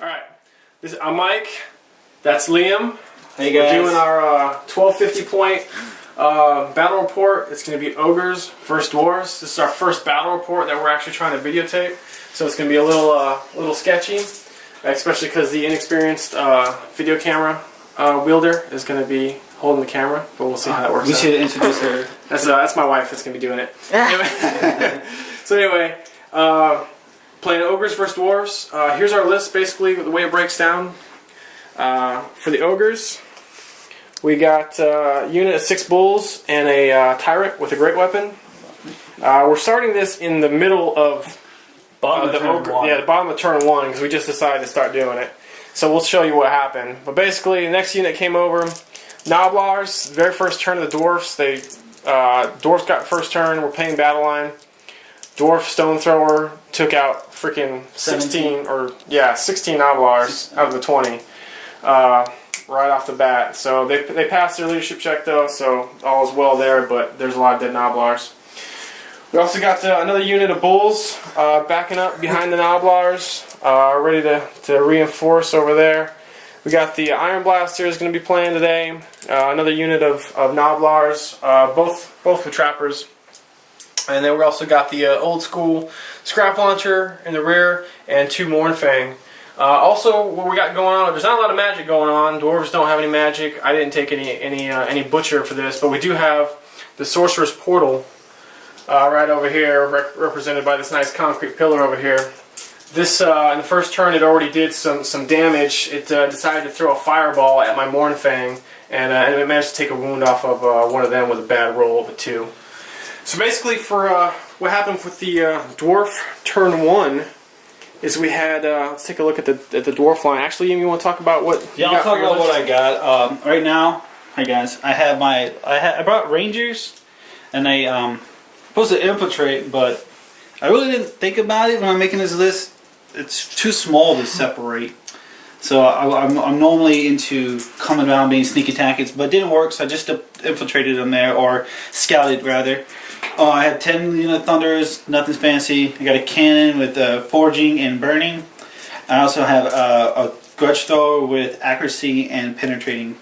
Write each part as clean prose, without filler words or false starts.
Alright, I'm Mike, that's Liam. Hey guys. We're doing our 1250 point battle report. It's going to be Ogres versus Dwarves. This is our first battle report that we're actually trying to videotape, so it's going to be a little sketchy, especially because the inexperienced video camera wielder is going to be holding the camera, but we'll see how that works We out. should introduce her. That's my wife that's going to be doing it. Anyway, playing Ogres versus Dwarves. Here's our list, basically, the way it breaks down. For the Ogres, we got a unit of 6 bulls and a tyrant with a great weapon. We're starting this in the middle of the Ogre. Yeah, the bottom of turn 1, because we just decided to start doing it. So we'll show you what happened. But basically, the next unit came over. Noblars, very first turn of the Dwarfs. Dwarfs got first turn. We're paying battle line. Dwarf Stone Thrower took out freaking 16 Noblars out of the 20 right off the bat. So they passed their leadership check though, so all is well there, but there's a lot of dead Noblars. We also got another unit of bulls backing up behind the Noblars, ready to reinforce over there. We got the Iron Blaster is going to be playing today. Another unit of Noblars, both with trappers. And then we also got the old school Scrap Launcher in the rear and 2 Mournfang. Also, what we got going on, there's not a lot of magic going on. Dwarves don't have any magic. I didn't take any Butcher for this, but we do have the Sorcerer's Portal right over here, represented by this nice concrete pillar over here. This, in the first turn, it already did some damage. It decided to throw a fireball at my Mournfang, and it managed to take a wound off of one of them with a bad roll of a 2. So basically, for what happened with the dwarf turn 1 is we had. Let's take a look at the dwarf line. Actually, you want to talk about what? Yeah, I'll talk about what I got. Right now, hi guys. I brought Rangers, and I supposed to infiltrate, but I really didn't think about it when I'm making this list. It's too small to separate. So I'm normally into coming down, being sneak attackers, but it didn't work. So I just infiltrated them there, or scouted rather. I had 10 thunders, nothing fancy. I got a cannon with forging and burning. I also have a grudge thrower with accuracy and penetrating.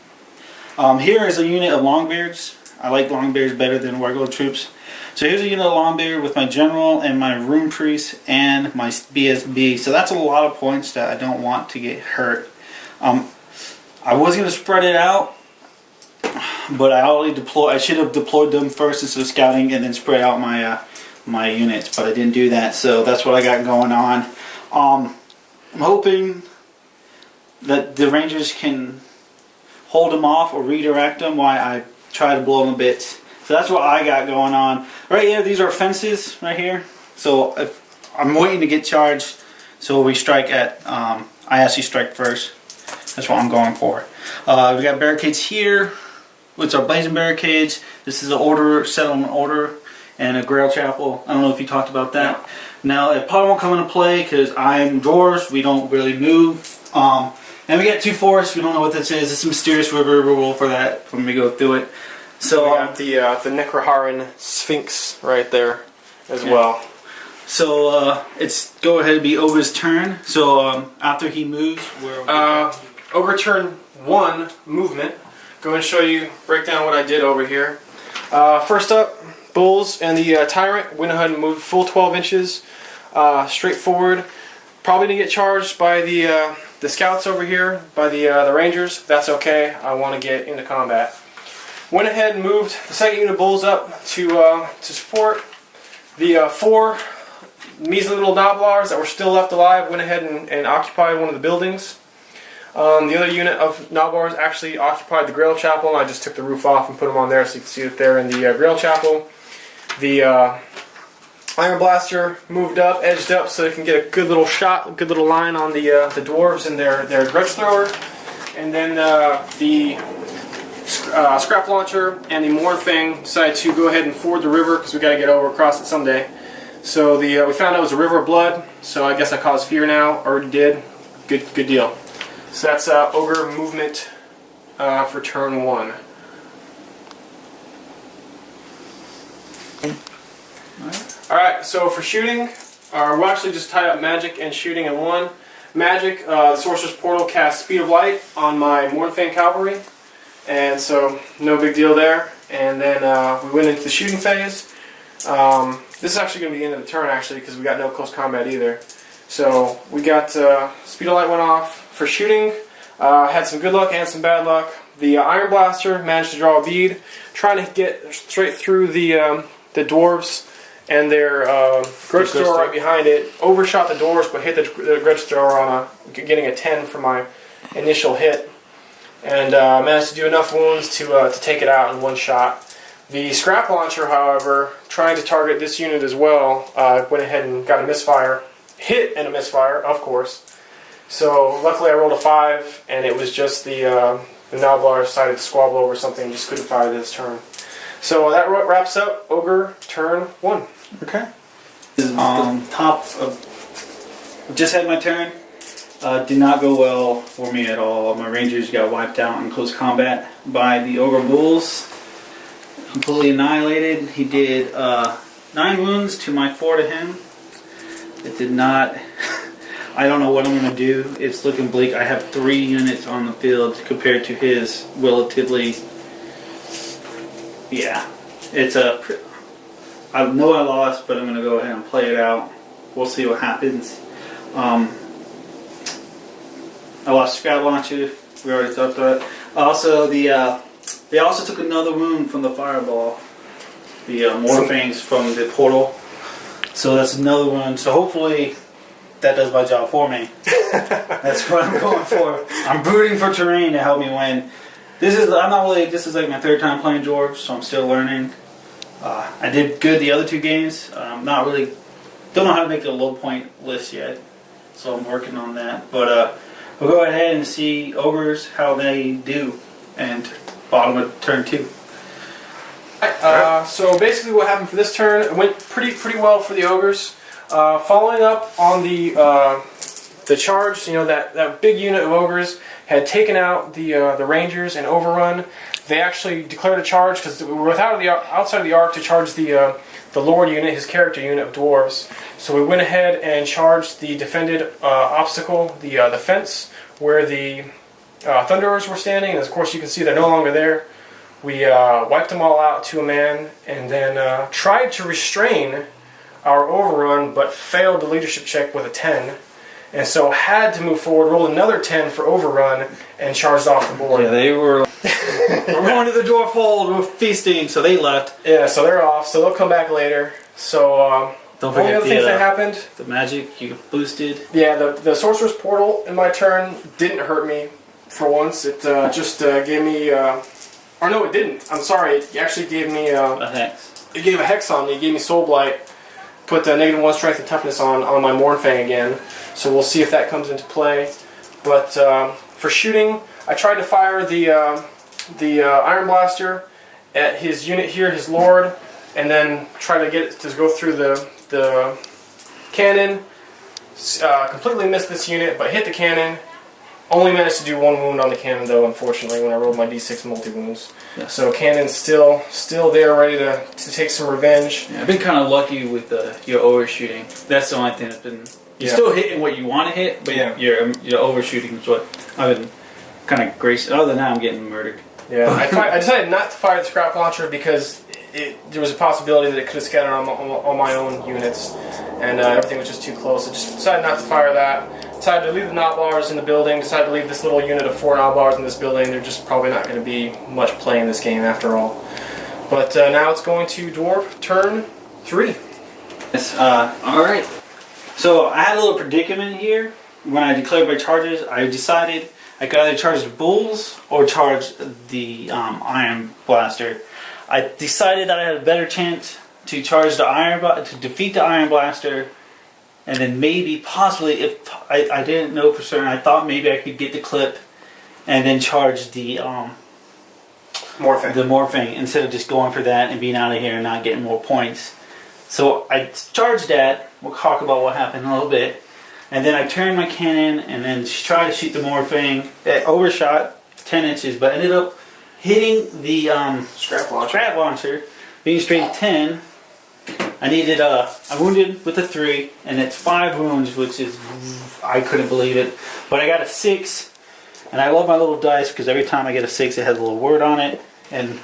Here is a unit of Longbeards. I like Longbeards better than regular troops. So here's a unit of Longbeard with my general and my rune priest and my BSB. So that's a lot of points that I don't want to get hurt. I was going to spread it out, but I should have deployed them first instead of scouting and then spread out my units, but I didn't do that. So that's what I got going on. I'm hoping that the Rangers can hold them off or redirect them while I try to blow them a bit. So that's what I got going on. Right here, these are fences right here. So I'm waiting to get charged. So we strike at, I actually strike first. That's what I'm going for. We got barricades here, which are blazing barricades. This is an order, settlement order, and a Grail Chapel. I don't know if you talked about that. Now, it probably won't come into play because I'm Dwarves. We don't really move. And we got 2 forests. We don't know what this is. It's a mysterious river. We'll roll for that when we go through it. So we got the Necroharan Sphinx right there as well. So it's go ahead and be Ogre's turn. So after he moves, Ogre turn 1 movement. Go and show you, break down what I did over here. First up, bulls and the tyrant went ahead and moved full 12 inches straight forward. Probably didn't get charged by the scouts over here, by the Rangers. That's okay. I want to get into combat. Went ahead and moved the second unit of bulls up to support. The 4 measly little Noblars that were still left alive went ahead and occupied one of the buildings. The other unit of Noblars actually occupied the Grail Chapel, and I just took the roof off and put them on there so you can see that they're in the Grail Chapel. The Iron Blaster moved up, edged up, so they can get a good little shot, a good little line on the Dwarves and their Grudge Thrower. And then the Scrap Launcher and the Mournfang decided to go ahead and ford the river because we got to get over across it someday. So we found out it was a river of blood, so I guess I caused fear now. Already did. Good deal. So that's Ogre movement for turn 1. Alright, so for shooting, we'll actually just tie up magic and shooting in one. magic. The Sorcerer's Portal cast Speed of Light on my Mornfang Cavalry, and so no big deal there. And then we went into the shooting phase. This is actually going to be the end of the turn, actually, because we got no close combat either. So we got Speed of Light went off for shooting. Had some good luck and some bad luck. The Iron Blaster managed to draw a bead, trying to get straight through the Dwarves and their grudge thrower right behind it. Overshot the Dwarves, but hit the grudge thrower on getting a 10 for my initial hit, and managed to do enough wounds to take it out in one shot. The Scrap Launcher, however, trying to target this unit as well, went ahead and got a misfire. Hit and a misfire, of course. So luckily I rolled a 5, and it was just the Noblar decided to squabble over something and just couldn't fire this turn. So that wraps up Ogre turn 1. Okay. Top of just had my turn. Did not go well for me at all. My Rangers got wiped out in close combat by the Ogre Bulls. Completely annihilated. He did 9 wounds to my 4 to him. It did not. I don't know what I'm going to do. It's looking bleak. I have 3 units on the field compared to his relatively. Yeah. It's a. I know I lost, but I'm going to go ahead and play it out. We'll see what happens. I lost Scrap Launcher. We already talked about it. Also, they also took another wound from the fireball. The Morfangs from the portal. So that's another one. So hopefully that does my job for me. That's what I'm going for. I'm rooting for terrain to help me win. This is like my 3rd time playing Dwarves, so I'm still learning. I did good the other 2 games. Don't know how to make a low point list yet, so I'm working on that. But we'll go ahead and see Ogres how they do, and bottom of turn 2. So basically, what happened for this turn? It went pretty well for the Ogres. Following up on the charge, that big unit of Ogres had taken out the Rangers and overrun. They actually declared a charge because we were outside of the arc to charge the Lord unit, his character unit of Dwarves. So we went ahead and charged the defended obstacle, the fence, where the Thunderers were standing. And of course, you can see they're no longer there. We wiped them all out to a man, and then tried to restrain our overrun, but failed the leadership check with a 10. And so had to move forward, rolled another 10 for overrun, and charged off the board. Yeah, they were we're going to the dwarf hold, we're feasting, so they left. Yeah, so they're off, so they'll come back later. So, don't forget other things that happened. The magic you boosted. Yeah, the Sorcerer's Portal in my turn didn't hurt me for once. It just gave me... or no, it didn't. I'm sorry. It actually gave me... a hex. It gave a hex on me. It gave me Soul Blight. Put -1 strength and toughness on my Mornfang again. So we'll see if that comes into play. But for shooting, I tried to fire the Iron Blaster at his unit here, his Lord, and then try to get it to go through the cannon. Completely missed this unit, but hit the cannon. Only managed to do 1 wound on the cannon, though, unfortunately, when I rolled my D6 multi-wounds. Yeah. So cannon's still there, ready to take some revenge. Yeah, I've been kind of lucky with your overshooting. That's the only thing that's been... You're still hitting what you want to hit, but your overshooting is what I've been kind of gracing. Other than that, I'm getting murdered. Yeah, I decided not to fire the Scrap Launcher because there was a possibility that it could have scattered on my own units, and everything was just too close. I just decided not to fire that. Decided to leave the Noblars in the building, decided to leave this little unit of 4 Noblars in this building. They're just probably not going to be much play in this game after all. But now it's going to Dwarf turn 3. Yes, alright. So I had a little predicament here. When I declared my charges, I decided I could either charge the Bulls or charge the Iron Blaster. I decided that I had a better chance to charge to defeat the Iron Blaster. And then maybe, possibly, if I didn't know for certain, I thought maybe I could get the clip and then charge the Morphing instead of just going for that and being out of here and not getting more points. So I charged that. We'll talk about what happened in a little bit. And then I turned my cannon and then tried to shoot the Morphing. It overshot 10 inches, but ended up hitting the Scrap Launcher, being straight 10. I needed I'm wounded with a 3, and it's 5 wounds, which is I couldn't believe it. But I got a 6, and I love my little dice because every time I get a 6, it has a little word on it, and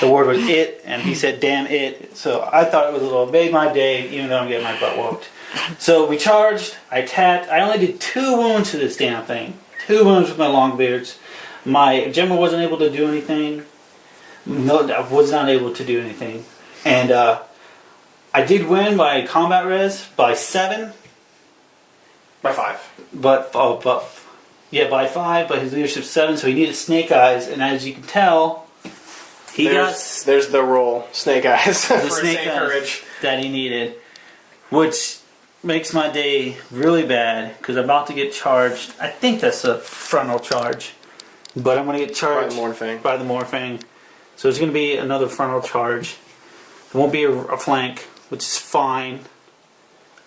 the word was it, and he said damn it. So I thought it was a little made my day, even though I'm getting my butt whooped. So we charged. I tapped. I only did 2 wounds to this damn thing. 2 wounds with my longbeards. My general wasn't able to do anything. No, I was not able to do anything. And I did win by combat res by 7. By 5. But by 5. But his leadership 7. So he needed snake eyes, and as you can tell, there's the roll snake eyes for the snake eyes courage that he needed, which makes my day really bad because I'm about to get charged. I think that's a frontal charge, but I'm going to get charged by the Morphing. So it's going to be another frontal charge. It won't be a flank, which is fine.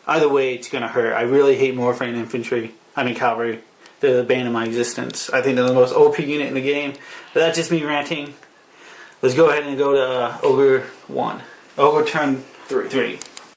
Either way, it's going to hurt. I really hate Morphing infantry. I mean cavalry. They're the bane of my existence. I think they're the most OP unit in the game. But that's just me ranting. Let's go ahead and go to Ogre 1. Ogre turn 3.